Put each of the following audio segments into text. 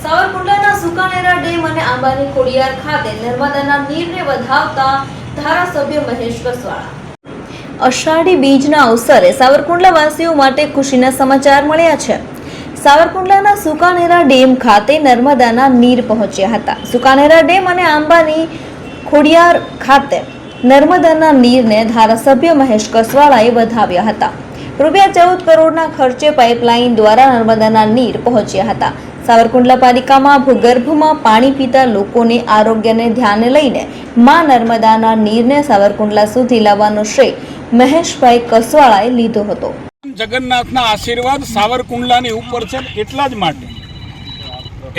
સાવરકુંડલાના સુકાનેરા dam અને આંબાની ખોડિયાર ખાતે નર્મદાના નીરને વધાવતા ધારાસભ્ય મહેશ કસવાળા। અષાઢી બીજના અવસરે સાવરકુંડલા વાસીઓ માટે ખુશીના સમાચાર મળ્યા છે। સાવરકુંડલાના સુકાનેરા ડેમ ખાતે નર્મદાના નીર પહોંચ્યા હતા। સુકાનેરા ડેમ અને આંબાની ખોડિયાર ખાતે નર્મદાના નીરને ધારાસભ્ય મહેશ કસવાળાએ વધાવ્યા હતા। ₹14 કરોડના ખર્ચે પાઇપલાઇન દ્વારા નર્મદાના નીર પહોંચ્યા હતા। સાવરકુંડલા પાલિકામાં ભૂગર્ભમાં પાણી પીતા લોકોને આરોગ્યને ધ્યાને લઈને માં નર્મદાના નીરને સાવરકુંડલા સુધી લાવવાનો શ્રેય મહેશભાઈ કસવાળાએ લીધો હતો। જગન્નાથના આશીર્વાદ સાવરકુંડલાની ઉપર છે, એટલા જ માટે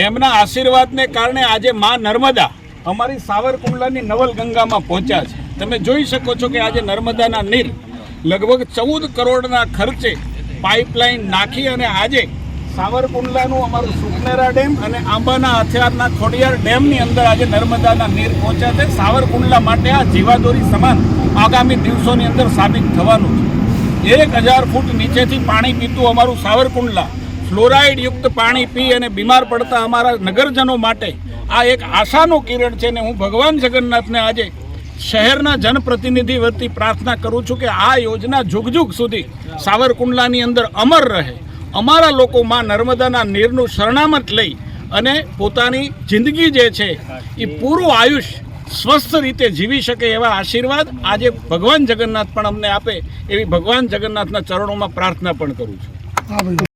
એમના આશીર્વાદને કારણે આજે માં નર્મદા અમારી સાવરકુંડલાની નવલગંગામાં પહોંચ્યા છે। તમે જોઈ શકો છો કે આજે નર્મદાના નીર લગભગ 14 કરોડના ખર્ચે પાઇપલાઇન નાખી અને આજે સાવરકુંડલાનું અમારું સુકનેરા ડેમ અને આંબાના હથિયારના ખોડિયાર ડેમની અંદર આજે નર્મદાના નીર પહોંચ્યા છે। સાવરકુંડલા માટે આ જીવાદોરી સમાન આગામી દિવસોની અંદર સાબિત થવાનું છે। 1000 ફૂટ નીચેથી પાણી પીતું અમારું સાવરકુંડલા ફ્લોરાઇડ યુક્ત પાણી પી અને બીમાર પડતા અમારા નગરજનો માટે આ એક આશાનું કિરણ છે ને હું ભગવાન જગન્નાથને આજે શહેરના જનપ્રતિનિધિ વતી પ્રાર્થના કરું છું કે આ યોજના જુગ સુધી સાવરકુંડલાની અંદર અમર રહે। અમારા લોકો માં નર્મદાના નીરનું શરણામત લઈ અને પોતાની જિંદગી જે છે એ પૂરું આયુષ્ય સ્વસ્થ રીતે જીવી શકે એવા આશીર્વાદ આજે ભગવાન જગન્નાથ પણ અમને આપે એવી ભગવાન જગન્નાથના ચરણોમાં પ્રાર્થના પણ કરું છું।